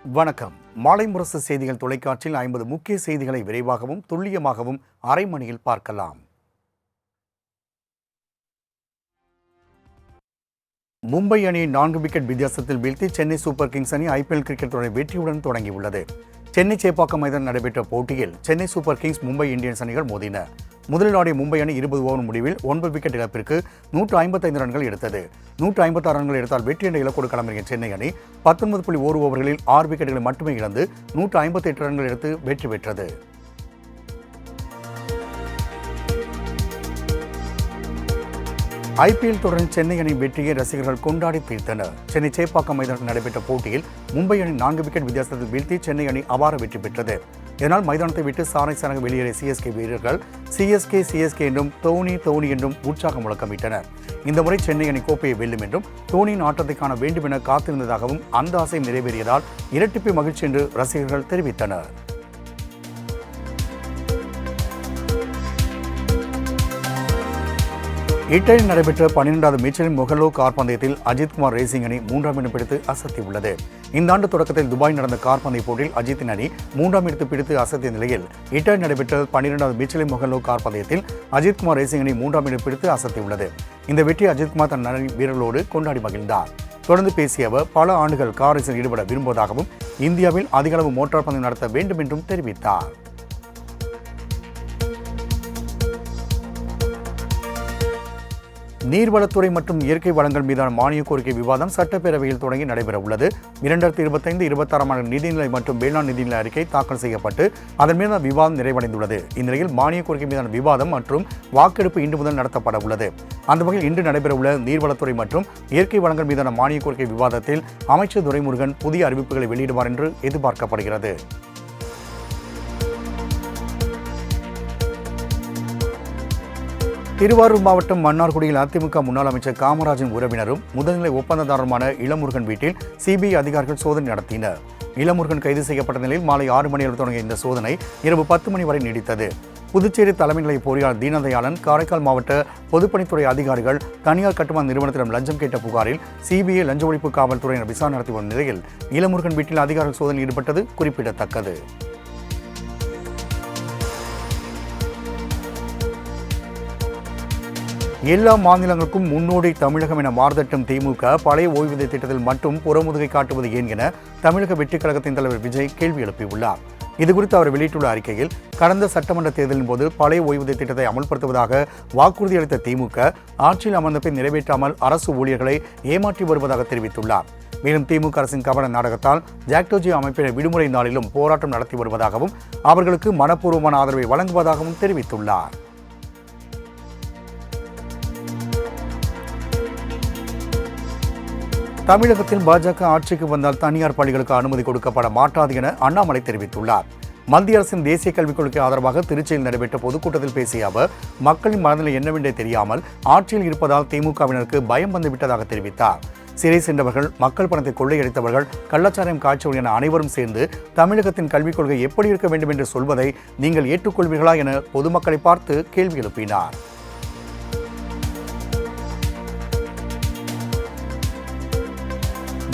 வணக்கம். மாலை முரசு செய்திகள் தொலைக்காட்சியில் 50 முக்கிய செய்திகளை விரைவாகவும் துல்லியமாகவும் அரை மணியில் பார்க்கலாம். மும்பை அணியை 4 விக்கெட் வித்தியாசத்தில் வீழ்த்தி சென்னை சூப்பர் கிங்ஸ் அணி IPL கிரிக்கெட் தொடரை வெற்றியுடன் தொடங்கியுள்ளது. சென்னை சேப்பாக்கம் மைதானம் நடைபெற்ற போட்டியில் Chennai super Kings Mumbai Indians அணிகள் மோதின. முதலில் ஆடிய மும்பை அணி 20 ஓவர் முடிவில் 9 விக்கெட் இழப்பிற்கு 155 ரன்கள் எடுத்தது. 156 ரன்கள் எடுத்தால் வெற்றி என்ற இலக்கோடு களமிறங்கிய சென்னை அணி 19.1 ஓவர்களில் 6 விக்கெட்டுகளை மட்டுமே இழந்து 158 ரன்கள் எடுத்து வெற்றி பெற்றது. IPL தொடரில் சென்னை அணி வெற்றியை ரசிகர்கள் கொண்டாடி தீர்த்தனர். சென்னை சேப்பாக்கம் மைதானத்தில் நடைபெற்ற போட்டியில் மும்பை அணி 4 விக்கெட் வித்தியாசத்தில் வீழ்த்தி சென்னை அணி அபார வெற்றி பெற்றது. இதனால் மைதானத்தை விட்டு சாராக வெளியேறிய CSK வீரர்கள் CSK என்றும் தோனி என்றும் உற்சாக முழக்கமிட்டனர். இந்த முறை சென்னை அணி கோப்பையை வெல்லும் என்றும் தோனியின் ஆட்டத்தை காண வேண்டும் என காத்திருந்ததாகவும் அந்த ஆசை நிறைவேறியதால் இரட்டிப்பு மகிழ்ச்சி என்று ரசிகர்கள் தெரிவித்தனர். இட்டலியில் நடைபெற்ற 12வது மிச்சலின் மொஹல்லோ கார் பந்தயத்தில் அஜித்குமார் ரேசிங் அணி 3ஆம் இடம் பிடித்து அசத்தியுள்ளது. இந்த ஆண்டு தொடக்கத்தில் துபாய் நடந்த கார் பந்தய போட்டியில் அஜித்தின் அணி 3ஆம் இடத்தை பிடித்து அசத்திய நிலையில் இட்டலியில் நடைபெற்ற 12வது மிச்சலின் மொஹல்லோ கார் பந்தயத்தில் அஜித்குமார் ரேசிங் அணி 3ஆம் இடம் பிடித்து அசத்தியுள்ளது. இந்த வெற்றி அஜித்குமார் தன் வீரர்களோடு கொண்டாடி மகிழ்ந்தார். தொடர்ந்து பேசிய அவர் பல ஆண்டுகள் கார் ரேசில் ஈடுபட விரும்புவதாகவும் இந்தியாவில் அதிகளவு மோட்டார் பந்தயம் நடத்த வேண்டும் என்றும் தெரிவித்தார். நீர்வளத்துறை மற்றும் இயற்கை வளங்கள் மீதான மானிய கோரிக்கை விவாதம் சட்டப்பேரவையில் தொடங்கி நடைபெற உள்ளது. 2025-26ஆம் ஆண்டு நிதிநிலை மற்றும் வேளாண் நிதிநிலை அறிக்கை தாக்கல் செய்யப்பட்டு அதன் மீதான விவாதம் நிறைவடைந்துள்ளது. இந்நிலையில் மானிய கோரிக்கை மீதான விவாதம் மற்றும் வாக்கெடுப்பு இன்று முதல் நடத்தப்பட உள்ளது. அந்த வகையில் இன்று நடைபெறவுள்ள நீர்வளத்துறை மற்றும் இயற்கை வளங்கள் மீதான மானிய கோரிக்கை விவாதத்தில் அமைச்சர் துரைமுருகன் புதிய அறிவிப்புகளை வெளியிடுவார் என்று எதிர்பார்க்கப்படுகிறது. திருவாரூர் மாவட்டம் மன்னார்குடியில் அதிமுக முன்னாள் அமைச்சர் காமராஜின் உறவினரும் முதல்நிலை ஒப்பந்ததாரருமான இளமுருகன் வீட்டில் CBI அதிகாரிகள் சோதனை நடத்தினர். இளமுருகன் கைது செய்யப்பட்ட நிலையில் மாலை 6 மணி அளவில் தொடங்கிய இந்த சோதனை இரவு 10 மணி வரை நீடித்தது. புதுச்சேரி தலைமை நிலைய பொறியாளர் தீனதயாளன், காரைக்கால் மாவட்ட பொதுப்பணித்துறை அதிகாரிகள் தனியார் கட்டுமான நிறுவனத்திடம் லஞ்சம் கேட்ட புகாரில் CBI லஞ்ச ஒழிப்பு காவல்துறையினர் விசாரணை நடத்தி வரும் நிலையில் இளமுருகன் வீட்டில் அதிகாரிகள் சோதனையில் ஈடுபட்டது குறிப்பிடத்தக்கது. எல்லா மாநிலங்களுக்கும் முன்னோடி தமிழகம் என மார்தட்டும் திமுக பழைய ஓய்வூதிய திட்டத்தில் மட்டும் புறமுதுகை காட்டுவது ஏன் என தமிழக வெற்றிக் கழகத்தின் தலைவர் விஜய் கேள்வி எழுப்பியுள்ளார். இதுகுறித்து அவர் வெளியிட்டுள்ள அறிக்கையில், கடந்த சட்டமன்ற தேர்தலின் போது பழைய ஓய்வூதிய திட்டத்தை அமல்படுத்துவதாக வாக்குறுதி அளித்த திமுக ஆட்சியில் அமர்ந்த பின் நிறைவேற்றாமல் அரசு ஊழியர்களை ஏமாற்றி வருவதாக தெரிவித்துள்ளார். மேலும் திமுக அரசின் கவன நாடகத்தால் ஜாக்டோஜி அமைப்பினர் விடுமுறை நாளிலும் போராட்டம் நடத்தி வருவதாகவும் அவர்களுக்கு மனப்பூர்வமான ஆதரவை வழங்குவதாகவும் தெரிவித்துள்ளார். தமிழகத்தில் பாஜக ஆட்சிக்கு வந்தால் தனியார் பள்ளிகளுக்கு அனுமதி கொடுக்கப்பட மாட்டாது என அண்ணாமலை தெரிவித்துள்ளார். மத்திய அரசின் தேசிய கல்விக் கொள்கைக்கு ஆதரவாக திருச்சியில் நடைபெற்ற பொதுக்கூட்டத்தில் பேசிய அவர், மக்களின் மனநிலை என்னவென்றே தெரியாமல் ஆட்சியில் இருப்பதால் திமுகவினருக்கு பயம் வந்துவிட்டதாக தெரிவித்தார். சிறை சென்றவர்கள், மக்கள் பணத்தை கொள்ளையடித்தவர்கள், கள்ளச்சாராயம் காய்ச்சவர்கள் என அனைவரும் சேர்ந்து தமிழகத்தின் கல்விக் கொள்கை எப்படி இருக்க வேண்டும் என்று சொல்வதை நீங்கள் ஏற்றுக்கொள்வீர்களா என பொதுமக்களை பார்த்து கேள்வி எழுப்பினார்.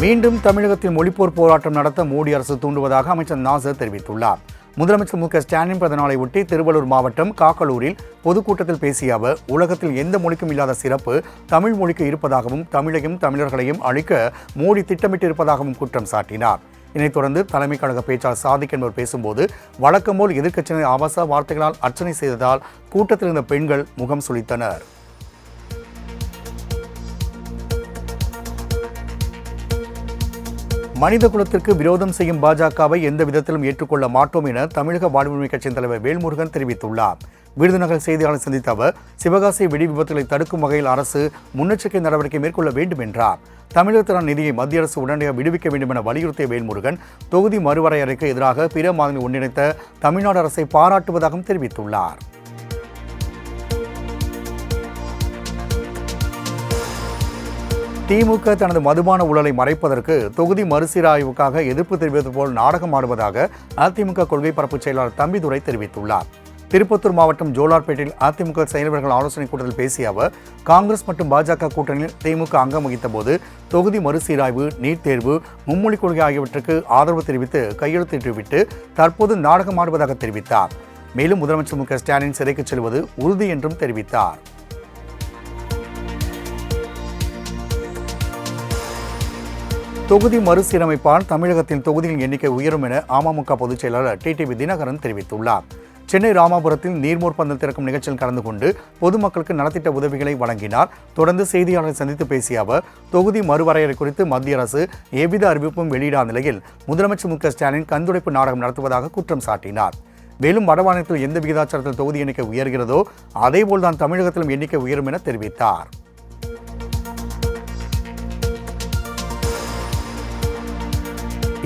மீண்டும் தமிழகத்தில் மொழிப்போர் போராட்டம் நடத்த மோடி அரசு தூண்டுவதாக அமைச்சர் நாசர் தெரிவித்துள்ளார். முதலமைச்சர் மு க ஸ்டாலின் பிறந்த நாளை ஒட்டி திருவள்ளூர் மாவட்டம் காக்கலூரில் பொதுக்கூட்டத்தில் பேசிய அவர், உலகத்தில் எந்த மொழிக்கும் இல்லாத சிறப்பு தமிழ் மொழிக்கு இருப்பதாகவும் தமிழையும் தமிழர்களையும் அழிக்க மோடி திட்டமிட்டு இருப்பதாகவும் குற்றம் சாட்டினார். இதனைத் தொடர்ந்து தலைமை கழக பேச்சாளர் சாதிக் என்பவர் பேசும்போது, வழக்கம் போல் எதிர்க்கட்சியினர் ஆபாச வார்த்தைகளால் அர்ச்சனை செய்ததால் கூட்டத்தில் இருந்த பெண்கள் முகம் சுளித்தனர். மனித குலத்திற்கு விரோதம் செய்யும் பாஜகவை எந்த விதத்திலும் ஏற்றுக்கொள்ள மாட்டோம் என தமிழக வாழ்வுரிமை கட்சியின் தலைவர் வேல்முருகன் தெரிவித்துள்ளார். விருதுநகர் செய்தியாளர் சந்தித்த அவர், சிவகாசி வெடி விபத்துகளை தடுக்கும் வகையில் அரசு முன்னெச்சரிக்கை நடவடிக்கை மேற்கொள்ள வேண்டும் என்றார். தமிழகத்திற்கான நிதியை மத்திய அரசு உடனடியாக விடுவிக்க வேண்டும் என வலியுறுத்திய வேல்முருகன், தொகுதி மறுவரையறைக்கு எதிராக பிற மாநிலங்களை ஒன்றிணைத்த தமிழ்நாடு அரசை பாராட்டுவதாகவும் தெரிவித்துள்ளார். திமுக தனது மதுபான ஊழலை மறைப்பதற்கு தொகுதி மறுசீராய்வுக்காக எதிர்ப்பு தெரிவிப்பது போல் நாடகம் ஆடுவதாக அதிமுக கொள்கை பரப்பு செயலாளர் தம்பிதுரை தெரிவித்துள்ளார். திருப்பத்தூர் மாவட்டம் ஜோலார்பேட்டையில் அதிமுக செயல்வர்கள் ஆலோசனைக் கூட்டத்தில் பேசிய அவர், காங்கிரஸ் மற்றும் பாஜக கூட்டணியில் திமுக அங்கம் வகித்த போது தொகுதி மறுசீராய்வு, நீட் தேர்வு, மும்மொழிக் கொள்கை ஆகியவற்றுக்கு ஆதரவு தெரிவித்து கையெழுத்திட்டுவிட்டு தற்போது நாடகமாடுவதாக தெரிவித்தார். மேலும் முதலமைச்சர் மு க ஸ்டாலின் சிறைக்கு செல்வது உறுதி என்றும் தெரிவித்தார். தொகுதி மறுசீரமைப்பால் தமிழகத்தின் தொகுதிகளின் எண்ணிக்கை உயரும் என அமமுக பொதுச் செயலாளர் டிடிவி தினகரன் தெரிவித்துள்ளார். சென்னை ராமாபுரத்தில் நீர்மோர் பந்தல் திறக்கும் நிகழ்ச்சியில் கலந்து கொண்டு பொதுமக்களுக்கு நலத்திட்ட உதவிகளை வழங்கினார். தொடர்ந்து செய்தியாளர்களை சந்தித்து பேசிய அவர், தொகுதி மறுவரையறை குறித்து மத்திய அரசு எவ்வித அறிவிப்பும் வெளியிடாத நிலையில் முதலமைச்சர் மு க ஸ்டாலின் கண்துடைப்பு நாடகம் நடத்துவதாக குற்றம் சாட்டினார். மேலும் வடமாநிலத்தில் எந்த விகிதாச்சாரத்தில் தொகுதி எண்ணிக்கை உயர்கிறதோ அதேபோல்தான் தமிழகத்திலும் எண்ணிக்கை உயரும் என தெரிவித்தார்.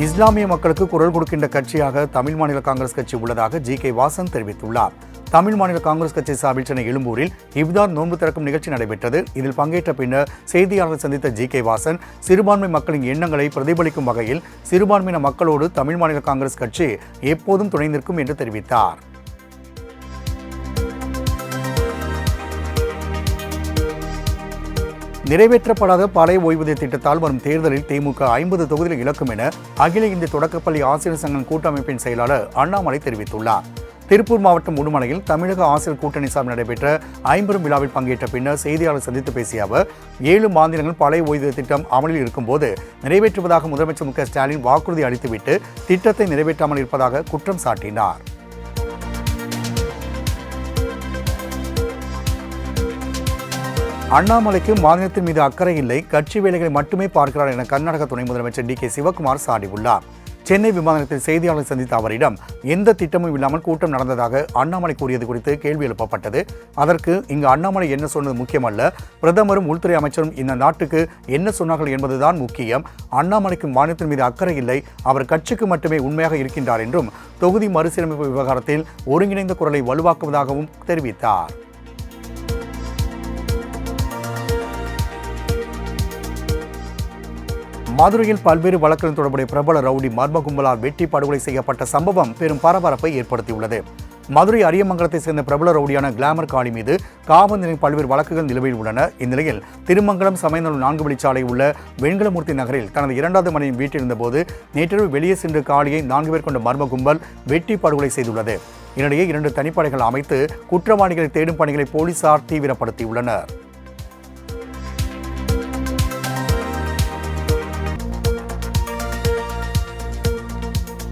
இஸ்லாமிய மக்களுக்கு குரல் கொடுக்கின்ற கட்சியாக தமிழ் மாநில காங்கிரஸ் கட்சி உள்ளதாக ஜி.கே. வாசன் தெரிவித்துள்ளார். தமிழ் மாநில காங்கிரஸ் கட்சி சார்பில் சென்னை எழும்பூரில் இப்தார் நோன்பு திறக்கும் நிகழ்ச்சி நடைபெற்றது. இதில் பங்கேற்ற பின்னர் செய்தியாளர்கள் சந்தித்த ஜி.கே. வாசன், சிறுபான்மை மக்களின் எண்ணங்களை பிரதிபலிக்கும் வகையில் சிறுபான்மையின மக்களோடு தமிழ் மாநில காங்கிரஸ் கட்சி எப்போதும் துணை நிற்கும் என்று தெரிவித்தார். நிறைவேற்றப்படாத பழைய ஓய்வூதிய திட்டத்தால் வரும் தேர்தலில் திமுக 50 தொகுதிகளை இழக்கும் என அகில இந்திய தொடக்கப்பள்ளி ஆசிரியர் சங்கம் கூட்டமைப்பின் செயலாளர் அண்ணாமலை தெரிவித்துள்ளார். திருப்பூர் மாவட்டம் உடுமலையில் தமிழக ஆசிரியர் கூட்டணி சார்பில் நடைபெற்ற 50 விழாவில் பங்கேற்ற பின்னர் செய்தியாளர் சந்தித்து பேசிய அவர், 7 மாநிலங்கள் பழைய ஓய்வூதிய திட்டம் அமலில் இருக்கும்போது நிறைவேற்றுவதாக முதலமைச்சர் மு க ஸ்டாலின் வாக்குறுதி அளித்துவிட்டு திட்டத்தை நிறைவேற்றாமல் இருப்பதாக குற்றம் சாட்டினார். அண்ணாமலைக்கு மாநிலத்தின் மீது அக்கறை இல்லை, கட்சி வேலைகளை மட்டுமே பார்க்கிறார் என கர்நாடக துணை முதலமைச்சர் டி.கே. சிவக்குமார் சாடியுள்ளார். சென்னை விமான நிலையத்தில் செய்தியாளர் சந்தித்த அவரிடம் எந்த திட்டமும் இல்லாமல் கூட்டம் நடந்ததாக அண்ணாமலை கூறியது குறித்து கேள்வி எழுப்பப்பட்டது. அதற்கு இங்கு அண்ணாமலை என்ன சொன்னது முக்கியமல்ல, பிரதமரும் உள்துறை அமைச்சரும் இந்த நாட்டுக்கு என்ன சொன்னார்கள் என்பதுதான் முக்கியம். அண்ணாமலைக்கு மாநிலத்தின் மீது அக்கறை இல்லை, அவர் கட்சிக்கு மட்டுமே உண்மையாக இருக்கின்றார் என்றும் தொகுதி மறுசீரமைப்பு விவகாரத்தில் ஒருங்கிணைந்த குரலை வலுவாக்குவதாகவும் தெரிவித்தார். மதுரையில் பல்வேறு வழக்குகளில் தொடர்புடைய பிரபல ரவுடி மர்ம கும்பலால் வெட்டி படுகொலை செய்யப்பட்ட சம்பவம் பெரும் பரபரப்பை ஏற்படுத்தியுள்ளது. மதுரை அரியமங்கலத்தை சேர்ந்த பிரபல ரவுடியான கிளாமர் காளி மீது காவல் நிலையம் பல்வேறு வழக்குகள் நிலுவையில் உள்ளன. இந்நிலையில் திருமங்கலம் சமயநல்லூர் 4 வழிச்சாலை உள்ள வெண்கலமூர்த்தி நகரில் தனது 2வது மனைவி வீட்டில் இருந்தபோது நேற்றிரவு வெளியே சென்று காளியை 4 பேர் கொண்ட மர்ம கும்பல் வெட்டி படுகொலை செய்துள்ளது. இதனிடையே 2 தனிப்படைகள் அமைத்து குற்றவாளிகளை தேடும் பணிகளை போலீசார் தீவிரப்படுத்தியுள்ளனர்.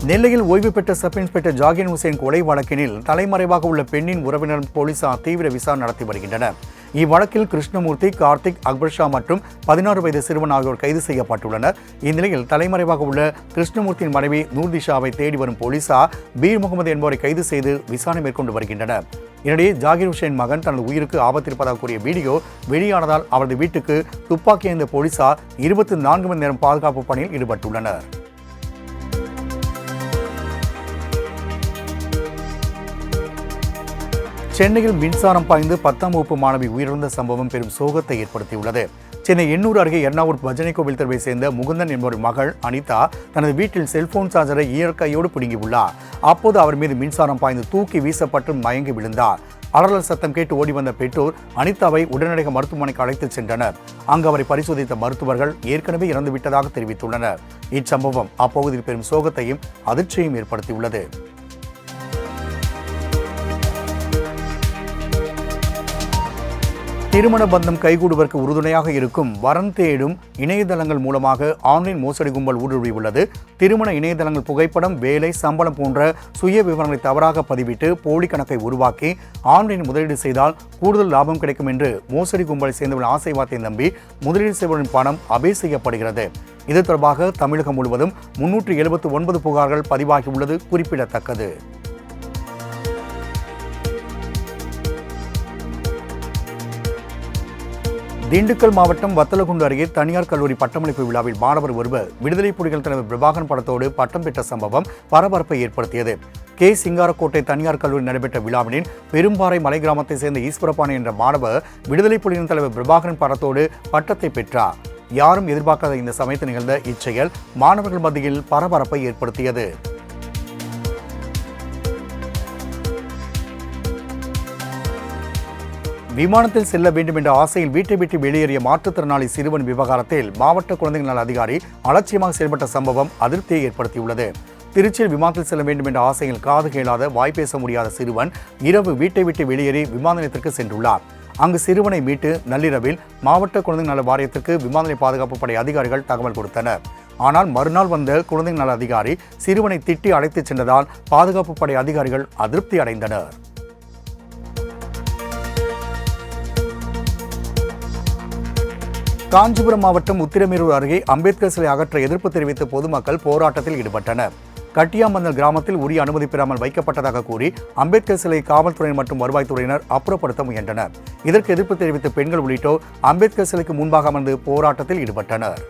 நெல்லையில் ஓய்வு பெற்ற சப் இன்ஸ்பெக்டர் ஜாகிர் ஹுசேன் கொலை வழக்கினில் தலைமறைவாக உள்ள பெண்ணின் உறவினர் போலீசார் தீவிர விசாரணை நடத்தி வருகின்றனர். இவ்வழக்கில் கிருஷ்ணமூர்த்தி, கார்த்திக், அக்பர் ஷா மற்றும் 16 வயது சிறுவன் ஆகியோர் கைது செய்யப்பட்டுள்ளனர். இந்நிலையில் தலைமறைவாக உள்ள கிருஷ்ணமூர்த்தியின் மனைவி நூர்திஷாவை தேடி வரும் போலீசார் பீர் முகமது என்பவரை கைது செய்து விசாரணை மேற்கொண்டு வருகின்றனர். இதனிடையே ஜாகிர் ஹுசேன் மகன் தனது உயிருக்கு ஆபத்து இருப்பதாக கூறிய வீடியோ வெளியானதால் அவரது வீட்டுக்கு துப்பாக்கி ஏந்திய போலீசார் 24 மணி நேரம் பாதுகாப்பு பணியில் ஈடுபட்டுள்ளனர். சென்னையில் மின்சாரம் பாய்ந்து 10ஆம் வகுப்பு மாணவி உயிரிழந்த சம்பவம் பெரும் சோகத்தை ஏற்படுத்தியுள்ளது. சென்னை எண்ணூர் அருகே எர்ணாவூர் பஜனை கோவில் தெருவை சேர்ந்த முகுந்தன் என்பவர் மகள் அனிதா தனது வீட்டில் செல்போன் சார்ஜரை இயற்கையோடு பிடுங்கியுள்ளார். அப்போது அவர் மீது மின்சாரம் பாய்ந்து தூக்கி வீசப்பட்டு மயங்கி விழுந்தார். அலறல் சத்தம் கேட்டு ஓடி வந்த பெற்றோர் அனிதாவை உடனடியாக மருத்துவமனைக்கு அழைத்துச் சென்றனர். அங்கு அவரை பரிசோதித்த மருத்துவர்கள் ஏற்கனவே இறந்துவிட்டதாக தெரிவித்துள்ளனர். இச்சம்பவம் அப்பகுதியில் பெரும் சோகத்தையும் அதிர்ச்சியையும் ஏற்படுத்தியுள்ளது. திருமண பந்தம் கைகூடுவதற்கு உறுதுணையாக இருக்கும் வரன் தேடும் இணையதளங்கள் மூலமாக ஆன்லைன் மோசடி கும்பல் ஊடுருவியுள்ளது. திருமண இணையதளங்கள் புகைப்படம், வேலை, சம்பளம் போன்ற சுய விவரங்களை தவறாக பதிவிட்டு போலி கணக்கை உருவாக்கி ஆன்லைன் முதலீடு செய்தால் கூடுதல் லாபம் கிடைக்கும் என்று மோசடி கும்பலை சேர்ந்தவர்கள் ஆசை வார்த்தை நம்பி முதலீடு செய்வதன் பணம் அபேஸ் செய்யப்படுகிறது. இது தொடர்பாக தமிழகம் முழுவதும் 379 புகார்கள் பதிவாகியுள்ளது குறிப்பிடத்தக்கது. திண்டுக்கல் மாவட்டம் வத்தலகுண்டு அருகே தனியார் கல்லூரி பட்டமளிப்பு விழாவில் மாணவர் ஒருவர் விடுதலை புலிகள் தலைவர் பிரபாகரன் படத்தோடு பட்டம் பெற்ற சம்பவம் பரபரப்பை ஏற்படுத்தியது. கே. சிங்காரக்கோட்டை தனியார் கல்லூரி நடைபெற்ற விழாவினில் பெரும்பாறை மலை கிராமத்தை சேர்ந்த ஈஸ்வரபாணி என்ற மாணவர் விடுதலை புலிகளின் தலைவர் பிரபாகரன் படத்தோடு பட்டத்தை பெற்றார். யாரும் எதிர்பார்க்காத இந்த சமயத்தில் நிகழ்ந்த இச்செயல் மாணவர்கள் மத்தியில் பரபரப்பை ஏற்படுத்தியது. விமானத்தில் செல்ல வேண்டும் என்ற ஆசையில் வீட்டை விட்டு வெளியேறிய மாற்றுத்திறனாளி சிறுவன் விவகாரத்தில் மாவட்ட குழந்தைகள் நல அதிகாரி அலட்சியமாக செயல்பட்ட சம்பவம் அதிருப்தியை ஏற்படுத்தியுள்ளது. திருச்சியில் விமானத்தில் செல்ல வேண்டும் என்ற ஆசையில் காது கேளாத வாய் பேச முடியாத சிறுவன் இரவு வீட்டை விட்டு வெளியேறி விமான நிலையத்திற்கு சென்றுள்ளார். அங்கு சிறுவனை மீட்டு நள்ளிரவில் மாவட்ட குழந்தைகள் நல வாரியத்திற்கு விமான நிலைய பாதுகாப்பு படை அதிகாரிகள் தகவல் கொடுத்தனர். ஆனால் மறுநாள் வந்த குழந்தைகள் நல அதிகாரி சிறுவனை திட்டி அழைத்துச் சென்றதால் பாதுகாப்பு படை அதிகாரிகள் அதிருப்தி அடைந்தனர். காஞ்சிபுரம் மாவட்டம் உத்திரமேரூர் அருகே அம்பேத்கர் சிலை அகற்ற எதிர்ப்பு தெரிவித்து பொதுமக்கள் போராட்டத்தில் ஈடுபட்டனர். கட்டியாமந்தல் கிராமத்தில் உரிய அனுமதி பெறாமல் வைக்கப்பட்டதாக கூறி அம்பேத்கர் சிலை காவல்துறையினர் மற்றும் வருவாய்த்துறையினர் அப்புறப்படுத்த முயன்றனர். இதற்கு எதிர்ப்பு தெரிவித்து பெண்கள் உள்ளிட்டோர் அம்பேத்கர் சிலைக்கு முன்பாக அமர்ந்து போராட்டத்தில் ஈடுபட்டனர்.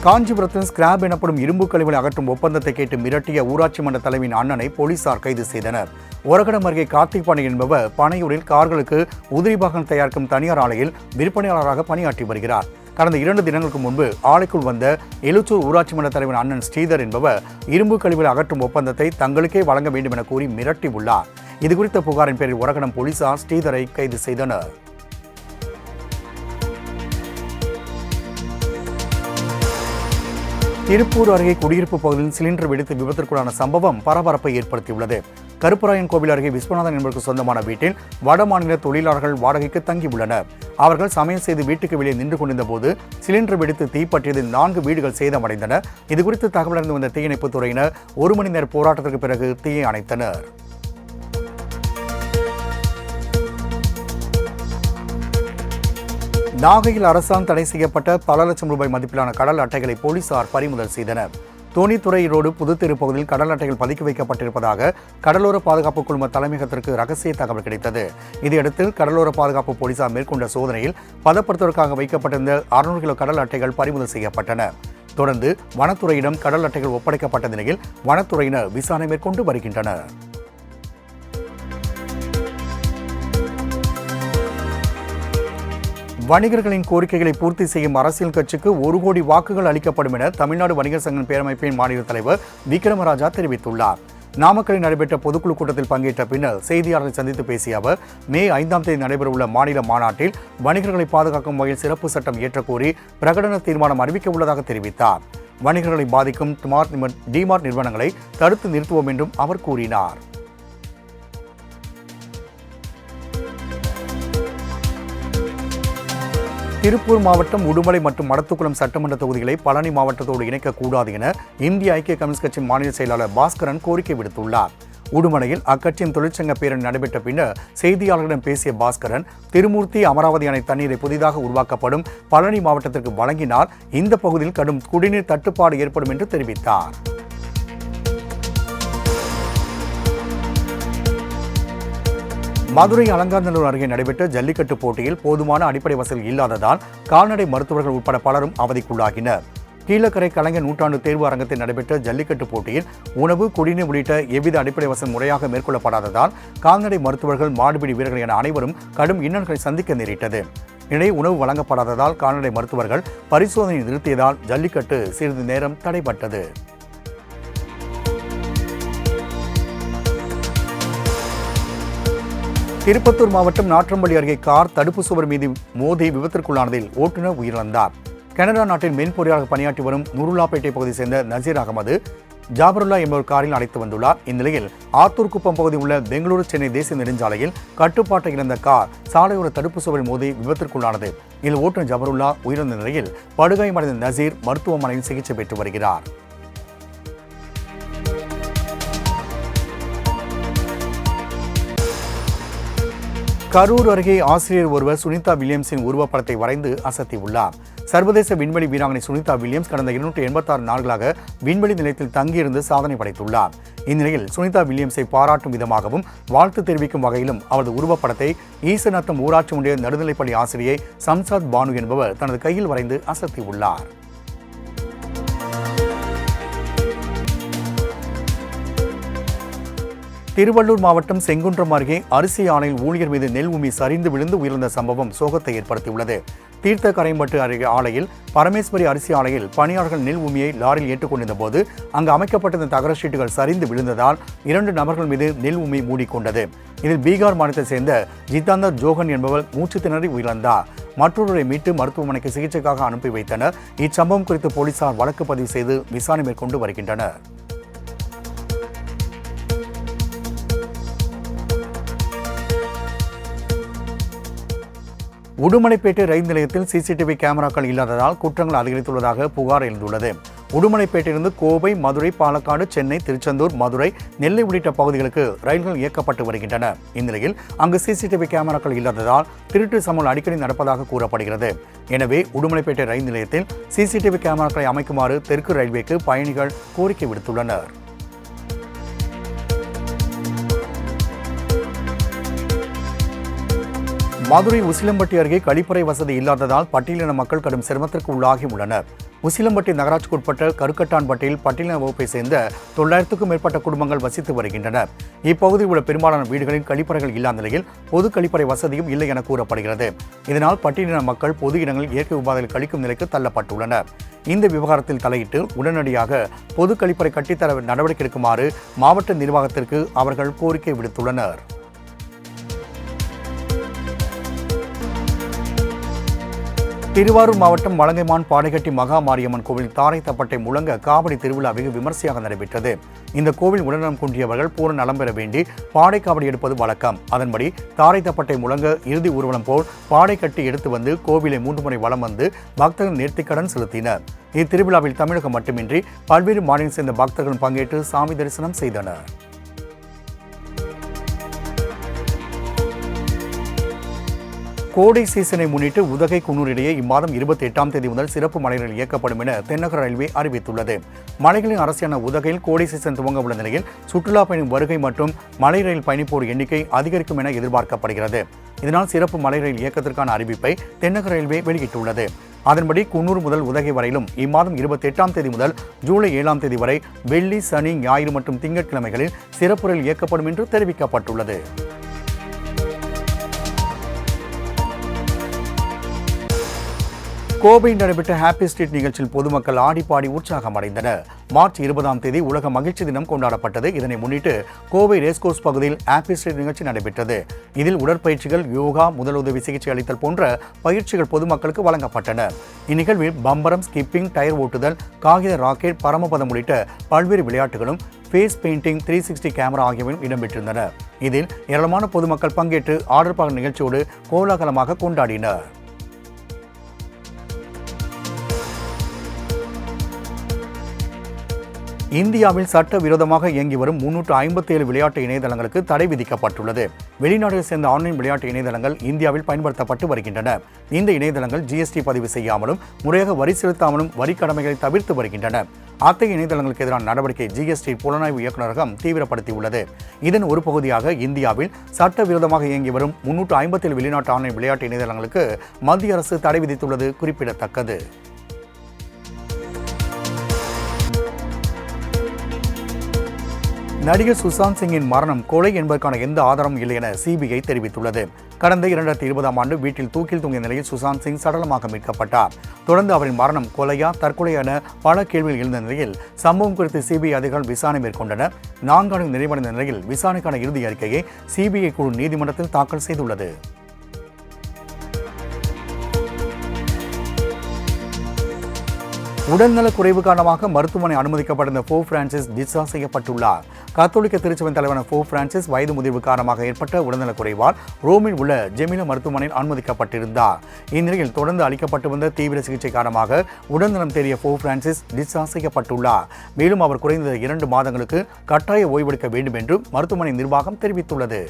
காஞ்சிபுரத்தில் ஸ்கிராப் எனப்படும் இரும்பு கழிவுகளை அகற்றும் ஒப்பந்தத்தை கேட்டு மிரட்டிய ஊராட்சி மன்ற தலைவியின் அண்ணனை போலீசார் கைது செய்தனர். ஒரகடம் அருகே கார்த்திக் பாண்டி என்பவர் பனையூரில் கார்களுக்கு உதிரி பாகம் தயாரிக்கும் தனியார் ஆலையில் விற்பனையாளராக பணியாற்றி வருகிறார். கடந்த 2 தினங்களுக்கு முன்பு ஆலைக்குள் வந்த எழுச்சூர் ஊராட்சி மன்ற தலைவர் அண்ணன் ஸ்ரீதர் என்பவர் இரும்பு கழிவுகளை அகற்றும் ஒப்பந்தத்தை தங்களுக்கே வழங்க வேண்டும் என கூறி மிரட்டியுள்ளார். இதுகுறித்த புகாரின் பேரில் ஒரகடம் போலீசார் ஸ்ரீதரை கைது செய்தனர். திருப்பூர் அருகே குடியிருப்பு பகுதியில் சிலிண்டர் வெடித்து விபத்திற்குள்ளான சம்பவம் பரபரப்பை ஏற்படுத்தியுள்ளது. கருப்பராயன் கோவில் அருகே விஸ்வநாதன் என்பவருக்கு சொந்தமான வீட்டில் வடமாநில தொழிலாளர்கள் வாடகைக்கு தங்கியுள்ளனர். அவர்கள் சமையல் செய்து வீட்டுக்கு வெளியே நின்று கொண்டிருந்த போது சிலிண்டர் வெடித்து தீப்பற்றியதில் 4 வீடுகள் சேதமடைந்தன. இதுகுறித்து தகவல் அறிந்து வந்த தீயணைப்புத் துறையினர் 1 மணி நேர போராட்டத்திற்கு பிறகு தீயை அணைத்தனர். நாகையில் அரசால் தடை செய்யப்பட்ட பல லட்சம் ரூபாய் மதிப்பிலான கடல் அட்டைகளை போலீசார் பறிமுதல் செய்தனர். தோணித்துறை ரோடு புதுத்தெரு பகுதியில் கடல் அட்டைகள் பதுக்கி வைக்கப்பட்டிருப்பதாக கடலோர பாதுகாப்பு குழும தலைமையகத்திற்கு ரகசிய தகவல் கிடைத்தது. இதையடுத்து கடலோர பாதுகாப்பு போலீசார் மேற்கொண்ட சோதனையில் பதப்படுத்துவதற்காக வைக்கப்பட்டிருந்த 600 கிலோ கடல் அட்டைகள் பறிமுதல் செய்யப்பட்டன. தொடர்ந்து வனத்துறையிடம் கடல் அட்டைகள் ஒப்படைக்கப்பட்ட நிலையில் வனத்துறையினர் விசாரணை மேற்கொண்டு வருகின்றனர். வணிகர்களின் கோரிக்கைகளை பூர்த்தி செய்யும் அரசியல் கட்சிக்கு 1 கோடி வாக்குகள் அளிக்கப்படும் என தமிழ்நாடு வணிகர் சங்க பேரமைப்பின் மாநில தலைவர் விக்ரமராஜா தெரிவித்துள்ளார். நாமக்கலில் நடைபெற்ற பொதுக்குழு கூட்டத்தில் பங்கேற்ற பின்னர் செய்தியாளர்களை சந்தித்து பேசிய அவர், மே 5ஆம் தேதி நடைபெறவுள்ள மாநில மாநாட்டில் வணிகர்களை பாதுகாக்கும் வகையில் சிறப்பு சட்டம் இயற்றக்கோரி பிரகடன தீர்மானம் அறிவிக்க உள்ளதாக தெரிவித்தார். வணிகர்களை பாதிக்கும் டிமார்ட் நிறுவனங்களை தடுத்து நிறுத்துவோம் என்றும் அவர் கூறினார். திருப்பூர் மாவட்டம் உடுமலை மற்றும் மடத்துக்குளம் சட்டமன்ற தொகுதிகளை பழனி மாவட்டத்தோடு இணைக்கக்கூடாது என இந்திய ஐக்கிய கம்யூனிஸ்ட் கட்சி மாநில செயலாளர் பாஸ்கரன் கோரிக்கை விடுத்துள்ளார். உடுமலையில் அக்கட்சியின் தொழிற்சங்க பேரணி நடைபெற்ற பின்னர் செய்தியாளர்களிடம் பேசிய பாஸ்கரன், திருமூர்த்தி அமராவதி அணை தண்ணீரை புதிதாக உருவாக்கப்படும் பழனி மாவட்டத்திற்கு வழங்கினால் இந்த பகுதியில் கடும் குடிநீர் தட்டுப்பாடு ஏற்படும் என்று தெரிவித்தார். மதுரை அலங்காநல்லூர் அருகே நடைபெற்ற ஜல்லிக்கட்டு போட்டியில் போதுமான அடிப்படை வசதி இல்லாததால் கால்நடை மருத்துவர்கள் உட்பட பலரும் அவதிக்குள்ளாகினர். கீழக்கரை கலைஞர் நூற்றாண்டு தேர்வு அரங்கத்தில் நடைபெற்ற ஜல்லிக்கட்டு போட்டியில் உணவு, குடிநீர் உள்ளிட்ட எவ்வித அடிப்படை வசதி முறையாக மேற்கொள்ளப்படாததால் கால்நடை மருத்துவர்கள், மாடுபிடி வீரர்கள் என அனைவரும் கடும் இன்னல்களை சந்திக்க நேரிட்டது. இடையே உணவு வழங்கப்படாததால் கால்நடை மருத்துவர்கள் பரிசோதனையை நிறுத்தியதால் ஜல்லிக்கட்டு சிறிது நேரம் தடைபட்டது. திருப்பத்தூர் மாவட்டம் நாற்றம்பள்ளி அருகே கார் தடுப்பு சுவர் மீது மோதி விபத்திற்குள்ளானதில் ஓட்டுநர் உயிரிழந்தார். கனடா நாட்டில் மென்பொறியாளர் பணியாற்றி வரும் நுருலாப்பேட்டை பகுதியை சேர்ந்த நசீர் அகமது ஜாபருல்லா என்பவர் காரில் அழைத்து வந்துள்ளார். இந்நிலையில் ஆத்தூர் குப்பம் பகுதியில் உள்ள பெங்களூரு சென்னை தேசிய நெடுஞ்சாலையில் கட்டுப்பாட்டை இழந்த கார் சாலையோர தடுப்பு சுவரில் மோதி விபத்திற்குள்ளானது. இதில் ஓட்டுநர் ஜாபருல்லா உயிரிழந்த நிலையில் படுகாயமடைந்த நசீர் மருத்துவமனையில் சிகிச்சை பெற்று வருகிறார். கரூர் அருகே ஆசிரியர் ஒருவர் சுனிதா வில்லியம்ஸின் உருவப்படத்தை வரைந்து அசத்தியுள்ளார். சர்வதேச விண்வெளி வீராங்கனை சுனிதா வில்லியம்ஸ் கடந்த 286 நாட்களாக விண்வெளி நிலையத்தில் தங்கியிருந்து சாதனை படைத்துள்ளார். இந்நிலையில் சுனிதா வில்லியம்ஸை பாராட்டும் விதமாகவும் வாழ்த்து தெரிவிக்கும் வகையிலும் அவரது உருவப்படத்தை ஈசநத்தம் ஊராட்சி ஒன்றிய நடுநிலைப்பள்ளி ஆசிரியை சம்சாத் பானு என்பவர் தனது கையில் வரைந்து அசத்தியுள்ளார். திருவள்ளூர் மாவட்டம் செங்குன்றம் அருகே அரிசி ஆலையில் ஊழியர் மீது நெல் உமி சரிந்து விழுந்து உயிரிழந்த சம்பவம் சோகத்தை ஏற்படுத்தியுள்ளது. தீர்த்தக்கரைம்பட்டு அருகே ஆலையில் பரமேஸ்வரி அரிசி ஆலையில் பணியாளர்கள் நெல் உமியை லாரியில் ஏற்றுக்கொண்டிருந்த போது அங்கு அமைக்கப்பட்டிருந்த தகர ஷீட்டுகள் சரிந்து விழுந்ததால் 2 நபர்கள் மீது நெல் உமி மூடிக்கொண்டது. இதில் பீகார் மாநிலத்தை சேர்ந்த ஜித்தாந்தர் ஜோகன் என்பவர் மூச்சு திணறி உயிரிழந்தார். மற்றொருவரை மீட்டு மருத்துவமனைக்கு சிகிச்சைக்காக அனுப்பி வைத்தனர். இச்சம்பவம் குறித்து போலீசார் வழக்கு பதிவு செய்து விசாரணை மேற்கொண்டு வருகின்றனர். உடுமலைப்பேட்டை ரயில் நிலையத்தில் சிசிடிவி கேமராக்கள் இல்லாததால் குற்றங்கள் அதிகரித்துள்ளதாக புகார் எழுந்துள்ளது. உடுமலைப்பேட்டையிலிருந்து கோவை, மதுரை, பாலக்காடு, சென்னை, திருச்செந்தூர், மதுரை, நெல்லை உள்ளிட்ட பகுதிகளுக்கு ரயில்கள் இயக்கப்பட்டு வருகின்றன. இந்நிலையில் அங்கு சிசிடிவி கேமராக்கள் இல்லாததால் திருட்டு சம்பவம் அடிக்கடி நடப்பதாக கூறப்படுகிறது. எனவே உடுமலைப்பேட்டை ரயில் நிலையத்தில் சிசிடிவி கேமராக்களை அமைக்குமாறு தெற்கு ரயில்வேக்கு பயணிகள் கோரிக்கை விடுத்துள்ளனர். மதுரை உசிலம்பட்டி அருகே கழிப்பறை வசதி இல்லாததால் பட்டியலின மக்கள் கடும் சிரமத்திற்கு உள்ளாகி உள்ளனர். உசிலம்பட்டி நகராட்சிக்குட்பட்ட கருக்கட்டான்பட்டியில் பட்டியலின வகுப்பை சேர்ந்த 900க்கும் மேற்பட்ட குடும்பங்கள் வசித்து வருகின்றனர். இப்பகுதியில் உள்ள பெரும்பாலான வீடுகளில் கழிப்பறைகள் இல்லாத நிலையில் பொது கழிப்பறை வசதியும் இல்லை என கூறப்படுகிறது. இதனால் பட்டியலின மக்கள் பொது இடங்களில் இயற்கை உபாதைகள் கழிக்கும் நிலைக்கு தள்ளப்பட்டுள்ளனர். இந்த விவகாரத்தில் தலையிட்டு உடனடியாக பொது கழிப்பறை கட்டித்தர நடவடிக்கை எடுக்குமாறு மாவட்ட நிர்வாகத்திற்கு அவர்கள் கோரிக்கை விடுத்துள்ளனர். திருவாரூர் மாவட்டம் வலங்கைமான் பாடைகட்டி மகா மாரியம்மன் கோவில் தாரை தப்பட்டை முழங்க காவடி திருவிழா வெகு விமர்சையாக நடைபெற்றது. இந்த கோவில் உடல்நலம் குன்றியவர்கள் பூரண நலம் பெற வேண்டி பாடை காவடி எடுப்பது வழக்கம். அதன்படி தாரை தப்பட்டை முழங்க இறுதி ஊர்வலம் போல் பாடை கட்டி எடுத்து வந்து கோவிலை 3 முறை வலம் வந்து பக்தர்கள் நேர்த்திக்கடன் செலுத்தினர். இத்திருவிழாவில் தமிழகம் மட்டுமின்றி பல்வேறு மாநிலங்களை சேர்ந்த பக்தர்கள் பங்கேற்று சாமி தரிசனம் செய்தனர். கோடை சீசனை முன்னிட்டு உதகை குன்னூர் இடையே இம்மாதம் 28ஆம் தேதி முதல் சிறப்பு மலை ரயில் இயக்கப்படும் என தென்னக ரயில்வே அறிவித்துள்ளது. மலைகளின் அரசியான உதகையில் கோடை சீசன் துவங்க உள்ள நிலையில் சுற்றுலா பயணி வருகை மற்றும் மலை ரயில் பயணிப்போர் எண்ணிக்கை அதிகரிக்கும் என எதிர்பார்க்கப்படுகிறது. இதனால் சிறப்பு மலை ரயில் இயக்கத்திற்கான அறிவிப்பை தென்னக ரயில்வே வெளியிட்டுள்ளது. அதன்படி குன்னூர் முதல் உதகை வரையிலும் இம்மாதம் 28ஆம் தேதி முதல் ஜூலை 7ஆம் தேதி வரை வெள்ளி, சனி, ஞாயிறு மற்றும் திங்கட்கிழமைகளில் சிறப்பு ரயில் இயக்கப்படும் என்று தெரிவிக்கப்பட்டுள்ளது. கோவையில் நடைபெற்ற ஹாப்பி ஸ்ட்ரீட் நிகழ்ச்சியில் பொதுமக்கள் ஆடிப்பாடி உற்சாகம் அடைந்தனர். மார்ச் 20ஆம் தேதி உலக மகிழ்ச்சி தினம் கொண்டாடப்பட்டது. இதனை முன்னிட்டு கோவை ரேஸ்கோர்ஸ் பகுதியில் ஹாப்பி ஸ்ட்ரீட் நிகழ்ச்சி நடைபெற்றது. இதில் உடற்பயிற்சிகள், யோகா, முதலுதவி சிகிச்சை அளித்தல் போன்ற பயிற்சிகள் பொதுமக்களுக்கு வழங்கப்பட்டன. இந்நிகழ்வில் பம்பரம், ஸ்கிப்பிங், டயர் ஓட்டுதல், காகித ராக்கெட், பரமபதம் உள்ளிட்ட பல்வேறு விளையாட்டுகளும், ஃபேஸ் பெயிண்டிங், 360 கேமரா ஆகியவையும் இடம்பெற்றிருந்தன. இதில் ஏராளமான பொதுமக்கள் பங்கேற்று ஆர்டர் பாடல் நிகழ்ச்சியோடு கோலாகலமாக கொண்டாடினர். இந்தியாவில் சட்டவிரோதமாக இயங்கி வரும் 357 விளையாட்டு இணையதளங்களுக்கு தடை விதிக்கப்பட்டுள்ளது. வெளிநாடுகளை சேர்ந்த ஆன்லைன் விளையாட்டு இணையதளங்கள் இந்தியாவில் பயன்படுத்தப்பட்டு வருகின்றன. இந்த இணையதளங்கள் GST பதிவு செய்யாமலும் முறையாக வரி செலுத்தாமலும் வரி கடமைகளை தவிர்த்து வருகின்றன. அத்தகைய இணையதளங்களுக்கு எதிரான நடவடிக்கை GST புலனாய்வு இயக்குநரகம் தீவிரப்படுத்தியுள்ளது. இதன் ஒரு பகுதியாக இந்தியாவில் சட்டவிரோதமாக இயங்கி வரும் 357 வெளிநாட்டு ஆன்லைன் விளையாட்டு இணையதளங்களுக்கு மத்திய அரசு தடை விதித்துள்ளது குறிப்பிடத்தக்கது. நடிகர் சுசாந்த் சிங்கின் மரணம் கொலை என்பதற்கான எந்த ஆதாரமும் இல்லை என CBI தெரிவித்துள்ளது. கடந்த 2020ஆம் ஆண்டு வீட்டில் தூக்கில் தொங்கிய நிலையில் சுசாந்த் சிங் சடலமாக மீட்கப்பட்டார். தொடர்ந்து அவரின் மரணம் கொலையா, தற்கொலையா என பல கேள்விகள் எழுந்த நிலையில் சம்பவம் குறித்து CBI அதிகாரிகள் விசாரணை மேற்கொண்டனர். 4 ஆண்டுகள் நிறைவடைந்த நிலையில் விசாரணைக்கான இறுதி அறிக்கையை CBI குழு நீதிமன்றத்தில் தாக்கல் செய்துள்ளது. உடல்நலக் குறைவு காரணமாக மருத்துவமனை அனுமதிக்கப்பட்டிருந்த போப் பிரான்சிஸ் டிஸ்சார்ஜ் செய்யப்பட்டுள்ளார். கத்தோலிக்க திருச்சபையின் தலைவரான போப் பிரான்சிஸ் வயது முதிர்வு காரணமாக ஏற்பட்ட உடல்நலக் குறைவால் ரோமில் உள்ள ஜெமிலா மருத்துவமனையில் அனுமதிக்கப்பட்டிருந்தார். இந்நிலையில் தொடர்ந்து அளிக்கப்பட்டு வந்த தீவிர சிகிச்சை காரணமாக உடல்நலம் தேறிய போப் பிரான்சிஸ் டிஸ்சார்ஜ் செய்யப்பட்டுள்ளார். மேலும் அவர் குறைந்தது 2 மாதங்களுக்கு கட்டாய ஓய்வெடுக்க வேண்டும் என்று மருத்துவமனை நிர்வாகம் தெரிவித்துள்ளது.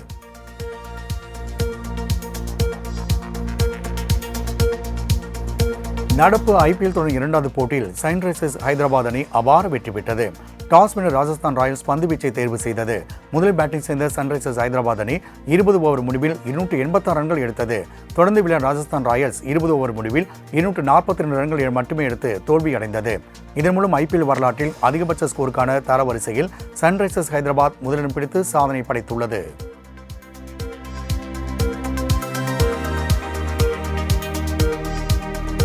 நடப்பு IPL தொடரின் 2வது போட்டியில் சன்ரைசர்ஸ் ஹைதராபாத் அணி அபார வெற்றி பெற்றது. டாஸ் வென்ற ராஜஸ்தான் ராயல்ஸ் பந்துவீச்சை தேர்வு செய்தது. முதலில் பேட்டிங் செய்த சன்ரைசர்ஸ் ஹைதராபாத் அணி 20 ஓவர் முடிவில் 286 ரன்கள் எடுத்தது. தொடர்ந்து விளையாடிய ராஜஸ்தான் ராயல்ஸ் 20 ஓவர் முடிவில் 242 ரன்கள் மட்டுமே எடுத்து தோல்வியடைந்தது. இதன் மூலம் IPL வரலாற்றில் அதிகபட்ச ஸ்கோருக்கான தரவரிசையில் சன்ரைசர்ஸ் ஹைதராபாத் முதலிடம் பிடித்து சாதனை படைத்துள்ளது.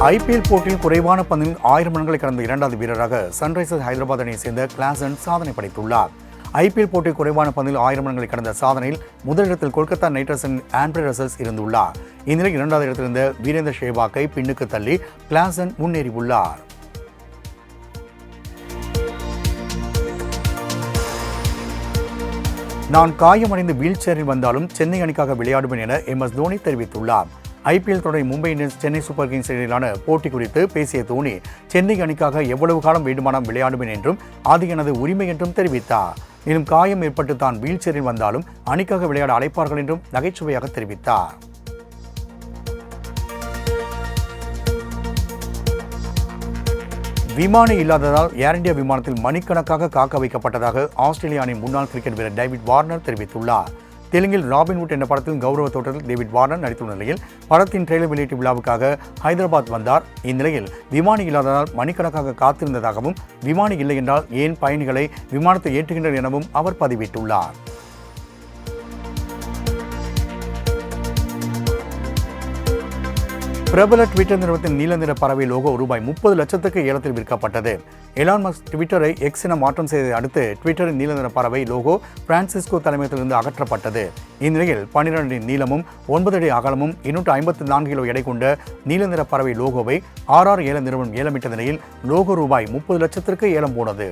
IPL போட்டியில் குறைவான பந்தில் 1000 ரன்களை கடந்த இரண்டாவது வீரராக சன்ரைசர்ஸ் ஹைதராபாத் அணியை சேர்ந்த கிளாசன் சாதனை படைத்துள்ளார். IPL போட்டியில் குறைவான பந்தில் 1000 ரன்களை கடந்த சாதனையில் முதலிடத்தில் கொல்கத்தா நைட் ரைடர்ஸின் ஆண்ட்ரே ரசல்ஸ் இருந்துள்ளார். இந்நிலையில் இரண்டாவது இடத்திலிருந்த வீரேந்தர் சேவாக்கை பின்னுக்கு தள்ளி கிளாசன் முன்னேறியுள்ளார். நான் காயமடைந்து வீல் சேரில் வந்தாலும் சென்னை அணிக்காக விளையாடுவேன் என MS தோனி தெரிவித்துள்ளார். IPL தொடரில் Mumbai Indians Chennai super Kings இடையிலான போட்டி குறித்து பேசிய தோனி, சென்னை அணிக்காக எவ்வளவு காலம் வேண்டுமானம் விளையாடுவேன் என்றும் அது எனது உரிமை என்றும் தெரிவித்தார். மேலும் காயம் ஏற்பட்டு தான் வீல் சேரில் வந்தாலும் அணிக்காக விளையாட அழைப்பார்கள் என்றும் நகைச்சுவையாக தெரிவித்தார். விமானி இல்லாததால் ஏர் இந்தியா விமானத்தில் மணிக்கணக்காக காக்க வைக்கப்பட்டதாக ஆஸ்திரேலிய அணியின் முன்னாள் கிரிக்கெட் வீரர் டேவிட் வார்னர் தெரிவித்துள்ளார். தெலுங்கில் ராபின்வுட் என்ற படத்தில் கௌரவ தோற்றத்தில் டேவிட் வார்னர் நடித்துள்ள நிலையில் படத்தின் ட்ரெய்லர் வெளியீட்டு விழாவுக்காக ஹைதராபாத் வந்தார். இந்நிலையில் விமானி இல்லாததால் மணிக்கணக்காக காத்திருந்ததாகவும், விமானி இல்லை என்றால் ஏன் பயணிகளை விமானத்தை ஏற்றுகின்றனர் எனவும் அவர் பதிவிட்டுள்ளார். பிரபல ட்விட்டர் நிறுவனத்தின் நீல நிற பறவை லோகோ ரூபாய் 30 லட்சத்துக்கு ஏலத்தில் விற்கப்பட்டது. எலான் மஸ்க் ட்விட்டரை X என மாற்றம் செய்ததை அடுத்து ட்விட்டரின் நீல நிற பறவை லோகோ பிரான்சிஸ்கோ தலைமையகத்திலிருந்து அகற்றப்பட்டது. இந்நிலையில் 12 அடி நீளமும் 9 அடி அகலமும் 254 கிலோ எடை கொண்ட நீல நிற பறவை லோகோவை RR ஏல நிறுவனம் ஏலமிட்ட நிலையில் லோகோ ரூபாய் 30 லட்சத்திற்கு ஏலம் போனது.